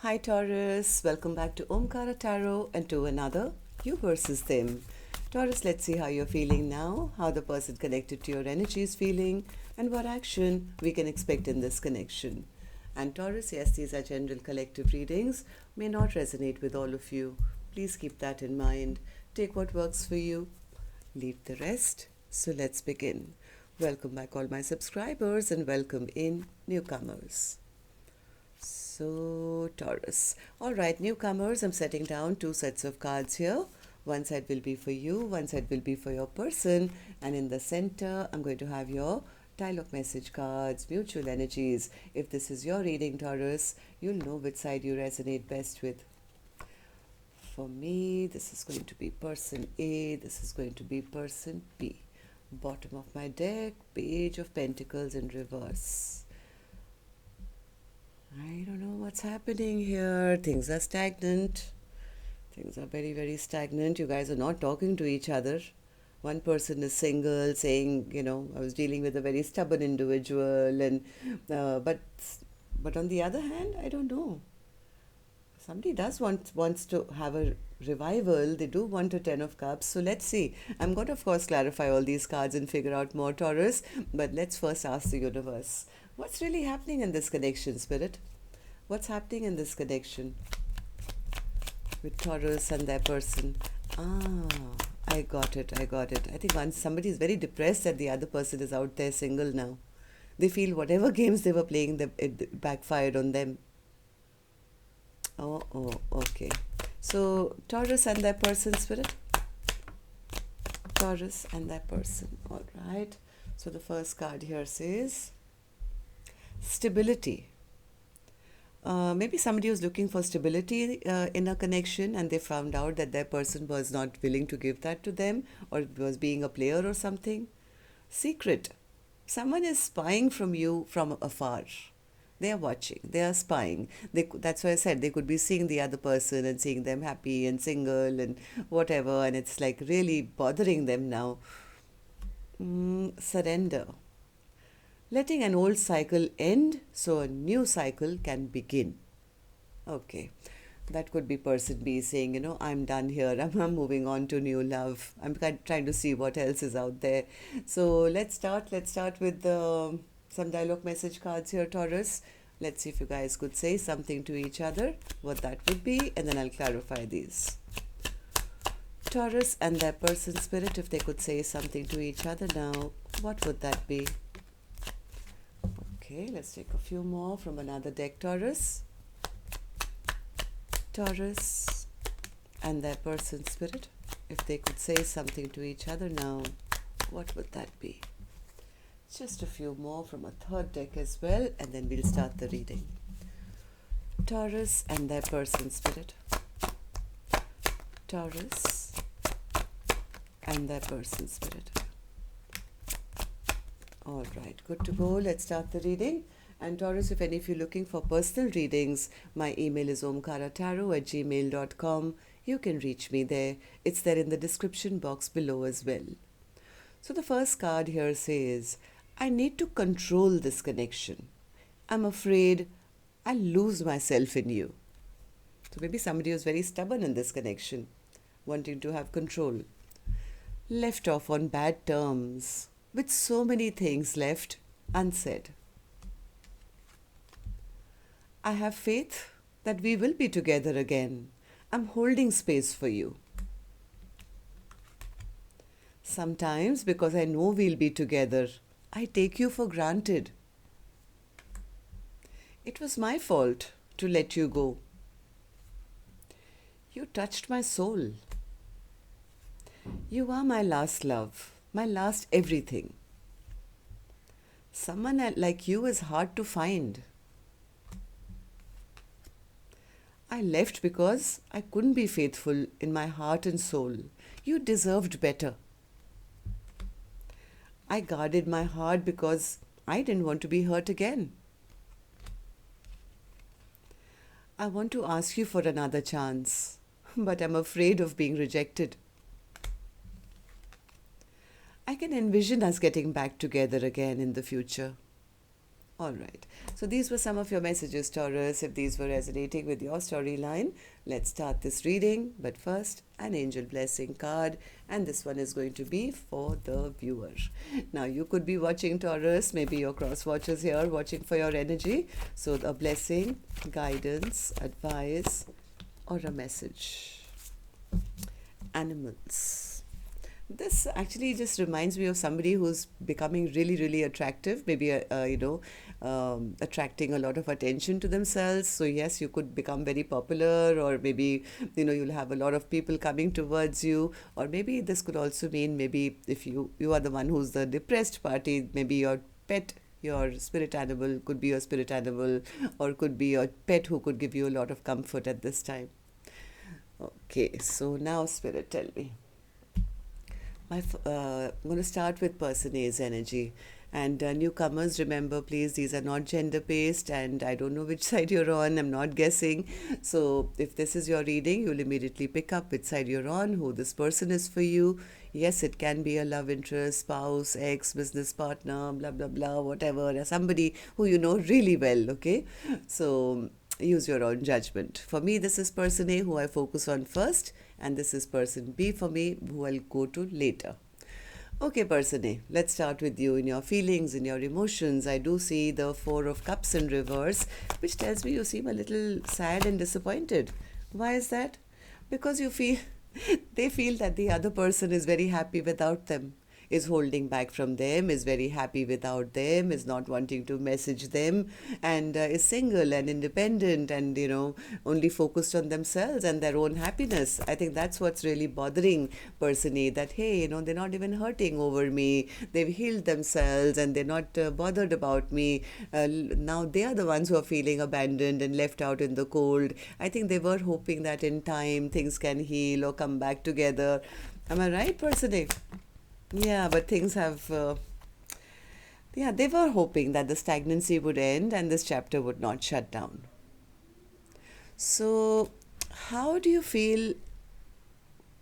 Hi Taurus, welcome back to Omkaratarot and to another You versus Them. Taurus, let's see how you're feeling now, how the person connected to your energy is feeling, and what action we can expect in this connection. And Taurus, yes, these are general collective readings, may not resonate with all of you. Please keep that in mind. Take what works for you, leave the rest. So let's begin. Welcome back all my subscribers and welcome in newcomers. So, Taurus. Alright, newcomers, I'm setting down two sets of cards here. One side will be for you, one side will be for your person, and in the center, I'm going to have your dialogue message cards, mutual energies. If this is your reading, Taurus, you'll know which side you resonate best with. For me, this is going to be person A, this is going to be person B. Bottom of my deck, Page of Pentacles in reverse. I don't know what's happening here. Things are stagnant. Things are very, very stagnant. You guys are not talking to each other. One person is single, saying, I was dealing with a very stubborn individual, and but on the other hand, I don't know. Somebody does wants to have a revival. They do want a 10 of cups. So let's see. I'm going to, of course, clarify all these cards and figure out more, Taurus. But let's first ask the universe. What's really happening in this connection, Spirit? What's happening in this connection with Taurus and their person? I got it. I think once somebody is very depressed that the other person is out there single now. They feel whatever games they were playing, it backfired on them. Oh, okay. So, Taurus and their person, Spirit? Taurus and their person. All right. So, the first card here says stability. Maybe somebody was looking for stability in a connection, and they found out that their person was not willing to give that to them, or was being a player or something. Secret. Someone is spying from you from afar. They are watching. They are spying. That's why I said they could be seeing the other person and seeing them happy and single and whatever, and it's like really bothering them now. Surrender. Letting an old cycle end so a new cycle can begin. Okay. That could be person B saying, I'm done here. I'm moving on to new love. I'm trying to see what else is out there. So let's start. Let's start with some dialogue message cards here, Taurus. Let's see if you guys could say something to each other, what that would be, and then I'll clarify these. Taurus and their person, Spirit, if they could say something to each other now, what would that be? Okay, let's take a few more from another deck, Taurus. Taurus and their person, Spirit, if they could say something to each other now, what would that be? Just a few more from a third deck as well, and then we'll start the reading. Taurus and their person, Spirit. Taurus and their person, Spirit. All right, good to go. Let's start the reading. And Taurus, if any of you are looking for personal readings, my email is omkaratarot@gmail.com. You can reach me there. It's there in the description box below as well. So the first card here says, I need to control this connection. I'm afraid I'll lose myself in you. So maybe somebody was very stubborn in this connection, wanting to have control. Left off on bad terms, with so many things left unsaid. I have faith that we will be together again. I'm holding space for you. Sometimes, because I know we'll be together, I take you for granted. It was my fault to let you go. You touched my soul. You are my last love, my last everything. Someone like you is hard to find. I left because I couldn't be faithful in my heart and soul. You deserved better. I guarded my heart because I didn't want to be hurt again. I want to ask you for another chance, but I'm afraid of being rejected. I can envision us getting back together again in the future. All right. So these were some of your messages, Taurus. If these were resonating with your storyline, let's start this reading. But first, an angel blessing card. And this one is going to be for the viewer. Now, you could be watching Taurus. Maybe your cross watchers here watching for your energy. So a blessing, guidance, advice, or a message. Animals. This actually just reminds me of somebody who's becoming really, really attractive, maybe, attracting a lot of attention to themselves. So yes, you could become very popular, or maybe, you'll have a lot of people coming towards you. Or maybe this could also mean, maybe if you are the one who's the depressed party, maybe your pet, your spirit animal could be your spirit animal, or could be your pet who could give you a lot of comfort at this time. Okay, so now Spirit, tell me. I'm going to start with person A's energy. And newcomers, remember, please, these are not gender-based, and I don't know which side you're on. I'm not guessing. So if this is your reading, you'll immediately pick up which side you're on, who this person is for you. Yes, it can be a love interest, spouse, ex, business partner, blah, blah, blah, whatever, or somebody who you know really well, okay? So use your own judgment. For me, this is person A, who I focus on first, and this is person B for me, who I'll go to later. Okay, person A, let's start with you in your feelings, in your emotions. I do see the Four of Cups in reverse, which tells me you seem a little sad and disappointed. Why is that? Because they feel that the other person is very happy without them, is holding back from them, is very happy without them, is not wanting to message them, and is single and independent and, only focused on themselves and their own happiness. I think that's what's really bothering person A, that, hey, they're not even hurting over me. They've healed themselves and they're not bothered about me. Now they are the ones who are feeling abandoned and left out in the cold. I think they were hoping that in time things can heal or come back together. Am I right, person A? Yeah, but things have, they were hoping that the stagnancy would end and this chapter would not shut down. So, how do you feel?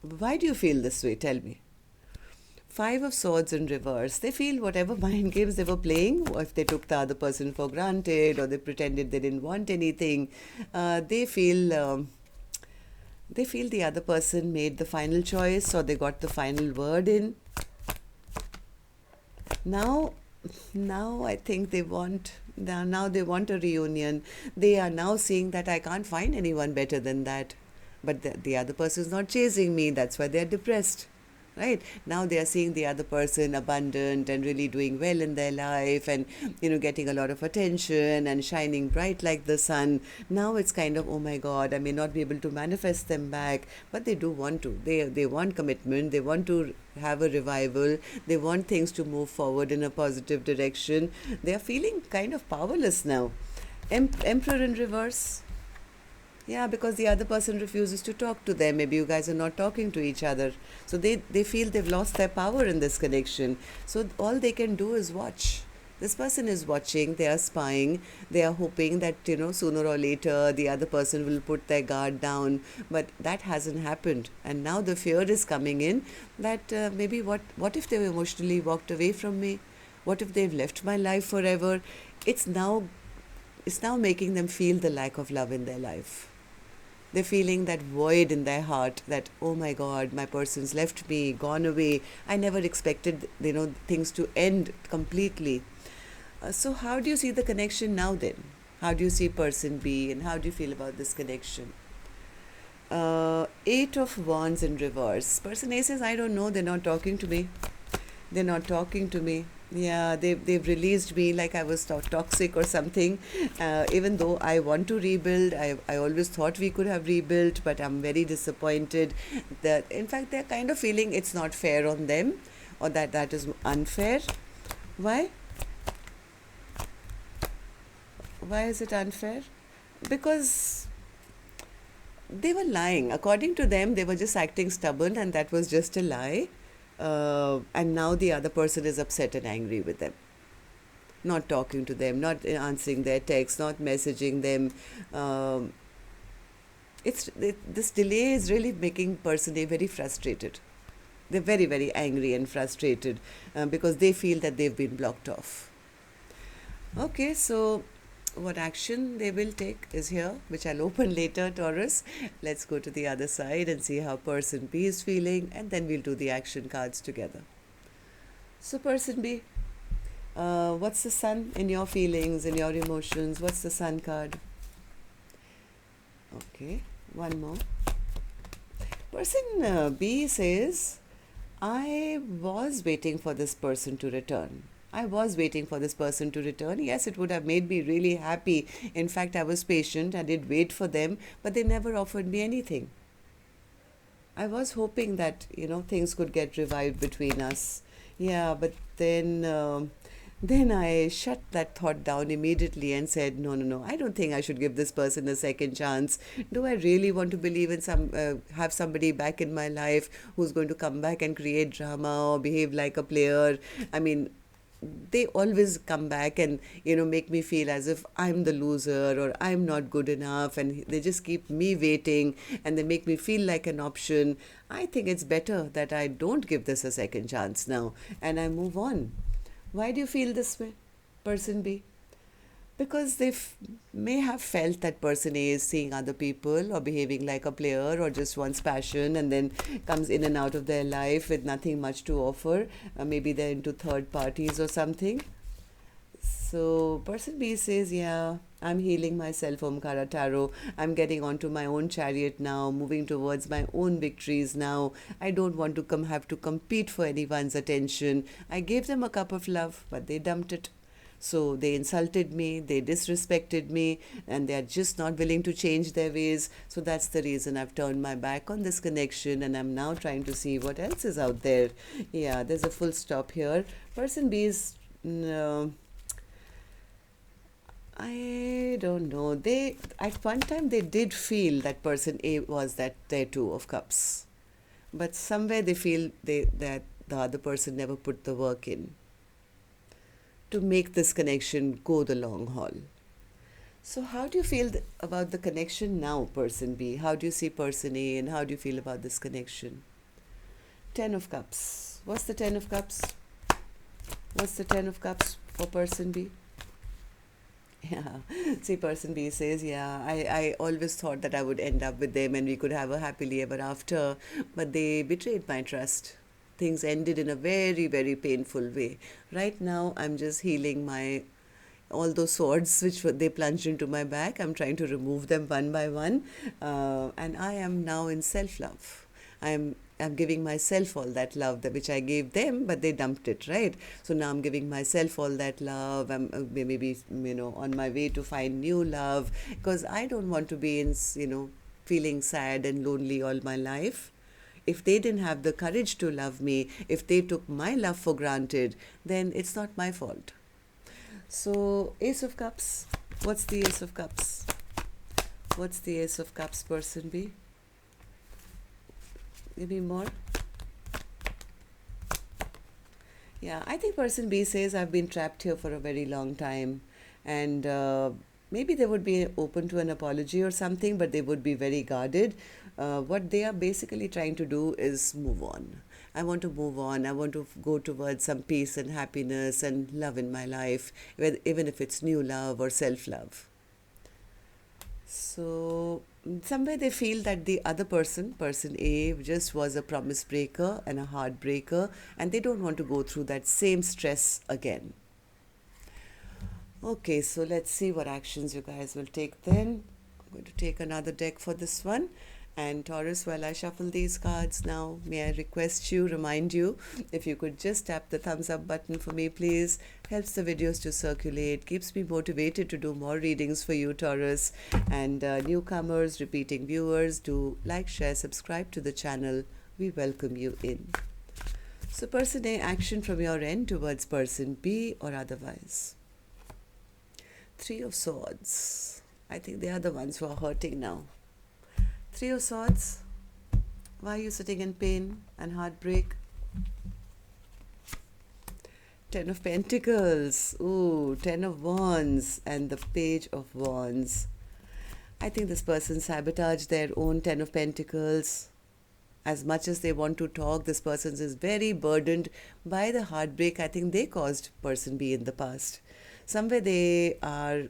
Why do you feel this way? Tell me. Five of Swords in reverse. They feel whatever mind games they were playing, or if they took the other person for granted, or they pretended they didn't want anything, they feel the other person made the final choice, or they got the final word in. Now I think they want a reunion. They are now seeing that I can't find anyone better than that. But the other person is not chasing me. That's why they're depressed. Right? Now they are seeing the other person abundant and really doing well in their life, and getting a lot of attention and shining bright like the sun. Now it's kind of, oh my God, I may not be able to manifest them back, but they do want to. They want commitment. They want to have a revival. They want things to move forward in a positive direction. They are feeling kind of powerless now. Emperor in reverse. Yeah, because the other person refuses to talk to them. Maybe you guys are not talking to each other. So they feel they've lost their power in this connection. So all they can do is watch. This person is watching, they are spying, they are hoping that, sooner or later the other person will put their guard down. But that hasn't happened. And now the fear is coming in that maybe what if they've emotionally walked away from me? What if they've left my life forever? It's now making them feel the lack of love in their life. They're feeling that void in their heart that, oh my God, my person's left me, gone away. I never expected, things to end completely. So how do you see the connection now then? How do you see person B, and how do you feel about this connection? Eight of Wands in reverse. Person A says, I don't know, they're not talking to me. They're not talking to me. Yeah, they've released me like I was toxic or something. Even though I want to rebuild, I always thought we could have rebuilt, but I'm very disappointed. That in fact they're kind of feeling it's not fair on them, or that is unfair. Why? Why is it unfair? Because they were lying. According to them, they were just acting stubborn, and that was just a lie. And now the other person is upset and angry with them. Not talking to them, not answering their texts, not messaging them. This delay is really making person A very frustrated. They're very, very angry and frustrated because they feel that they've been blocked off. Okay, so what action they will take is here, which I'll open later, Taurus. Let's go to the other side and see how person B is feeling, and then we'll do the action cards together. So, person B, what's the sun in your feelings, in your emotions? What's the sun card? Okay, one more. Person B says, I was waiting for this person to return. I was waiting for this person to return. Yes, it would have made me really happy. In fact, I was patient. I did wait for them, but they never offered me anything. I was hoping that, things could get revived between us. Yeah, but then I shut that thought down immediately and said, no, no, no, I don't think I should give this person a second chance. Do I really want to believe in have somebody back in my life who's going to come back and create drama or behave like a player? I mean, they always come back and make me feel as if I'm the loser or I'm not good enough, and they just keep me waiting and they make me feel like an option. I think it's better that I don't give this a second chance now and I move on. Why do you feel this way, person B? Because they may have felt that person A is seeing other people or behaving like a player or just wants passion and then comes in and out of their life with nothing much to offer. Maybe they're into third parties or something. So person B says, yeah, I'm healing myself, Omkaratarot. I'm getting onto my own chariot now, moving towards my own victories now. I don't want to have to compete for anyone's attention. I gave them a cup of love, but they dumped it. So they insulted me, they disrespected me, and they are just not willing to change their ways. So that's the reason I've turned my back on this connection and I'm now trying to see what else is out there. Yeah, there's a full stop here. Person B is, no, I don't know. They at one time they did feel that person A was that their Two of Cups, but somewhere they feel that the other person never put the work in to make this connection go the long haul. So how do you feel about the connection now, person B? How do you see person A and how do you feel about this connection? Ten of Cups. What's the Ten of Cups? What's the Ten of Cups for person B? Yeah, see, person B says, yeah, I always thought that I would end up with them and we could have a happily ever after, but they betrayed my trust. Things ended in a very, very painful way. Right now, I'm just healing all those swords which they plunged into my back. I'm trying to remove them one by one, and I am now in self-love. I'm giving myself all that love which I gave them, but they dumped it, right? So now I'm giving myself all that love. I'm maybe on my way to find new love, because I don't want to be in feeling sad and lonely all my life. If they didn't have the courage to love me, if they took my love for granted, then it's not my fault. So, Ace of Cups. What's the Ace of Cups? What's the Ace of Cups, person B? Give me more. Yeah, I think person B says, I've been trapped here for a very long time, and maybe they would be open to an apology or something, but they would be very guarded. What they are basically trying to do is move on. I want to move on. I want to go towards some peace and happiness and love in my life, even if it's new love or self-love. So somewhere they feel that the other person A, just was a promise breaker and a heartbreaker, and they don't want to go through that same stress again. Okay, so let's see what actions you guys will take then. I'm going to take another deck for this one. And Taurus, while I shuffle these cards now, may I remind you, if you could just tap the thumbs up button for me, please. Helps the videos to circulate, keeps me motivated to do more readings for you, Taurus. And newcomers, repeating viewers, do like, share, subscribe to the channel. We welcome you in. So person A, action from your end towards person B or otherwise. Three of Swords. I think they are the ones who are hurting now. Three of Swords. Why are you sitting in pain and heartbreak? Ten of Pentacles. Ooh, Ten of Wands and the Page of Wands. I think this person sabotaged their own Ten of Pentacles. As much as they want to talk, this person is very burdened by the heartbreak I think they caused person B in the past. Somewhere they are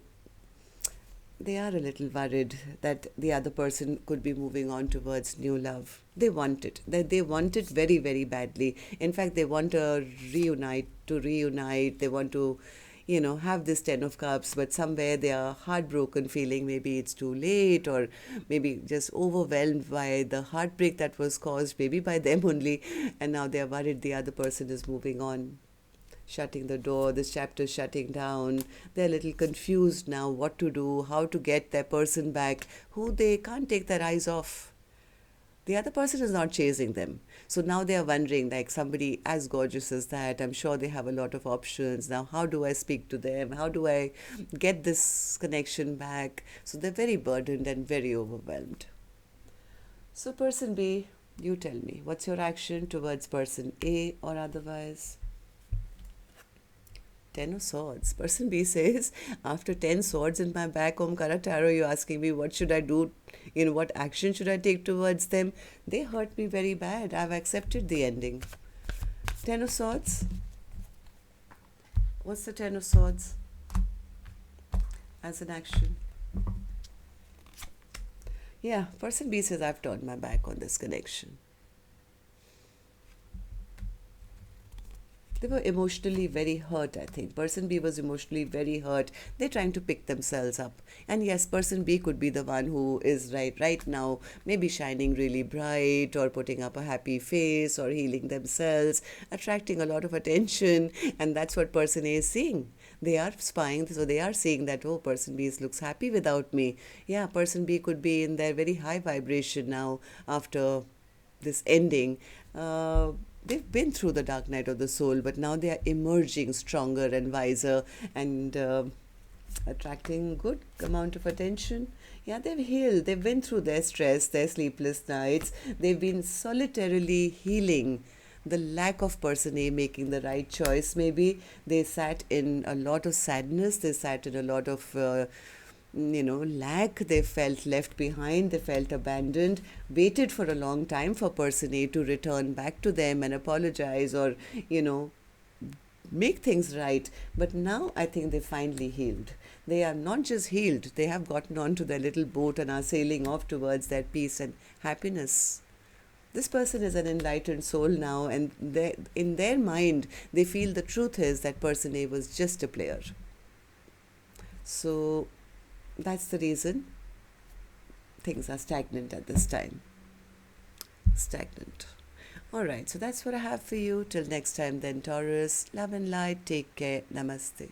a little worried that the other person could be moving on towards new love. They want it. They want it very, very badly. In fact, they want to reunite. They want to, have this Ten of Cups, but somewhere they are heartbroken, feeling maybe it's too late, or maybe just overwhelmed by the heartbreak that was caused maybe by them only, and now they are worried the other person is moving on, shutting the door, this chapter shutting down. They're a little confused now what to do, how to get their person back, who they can't take their eyes off. The other person is not chasing them. So now they are wondering, like, somebody as gorgeous as that, I'm sure they have a lot of options. Now, how do I speak to them? How do I get this connection back? So they're very burdened and very overwhelmed. So, person B, you tell me, what's your action towards person A or otherwise? Ten of Swords. Person B says, after 10 swords in my back, Omkaratarot, you're asking me what should I do? What action should I take towards them? They hurt me very bad. I've accepted the ending. Ten of Swords. What's the Ten of Swords as an action? Yeah, person B says, I've turned my back on this connection. They were emotionally very hurt, I think. Person B was emotionally very hurt. They're trying to pick themselves up. And yes, person B could be the one who is right now, maybe shining really bright, or putting up a happy face, or healing themselves, attracting a lot of attention. And that's what person A is seeing. They are spying, so they are seeing that, oh, person B looks happy without me. Yeah, person B could be in their very high vibration now after this ending. They've been through the dark night of the soul, but now they are emerging stronger and wiser, and attracting good amount of attention. Yeah, they've healed. They've been through their stress, their sleepless nights. They've been solitarily healing the lack of person A making the right choice. Maybe they sat in a lot of sadness. They sat in a lot of lack. They felt left behind, they felt abandoned, waited for a long time for person A to return back to them and apologize, or make things right. But now I think they finally healed. They are not just healed, they have gotten onto their little boat and are sailing off towards their peace and happiness. This person is an enlightened soul now, and in their mind they feel the truth is that person A was just a player. So that's the reason things are stagnant at this time. Stagnant. Alright, so that's what I have for you. Till next time then, Taurus. Love and light. Take care. Namaste.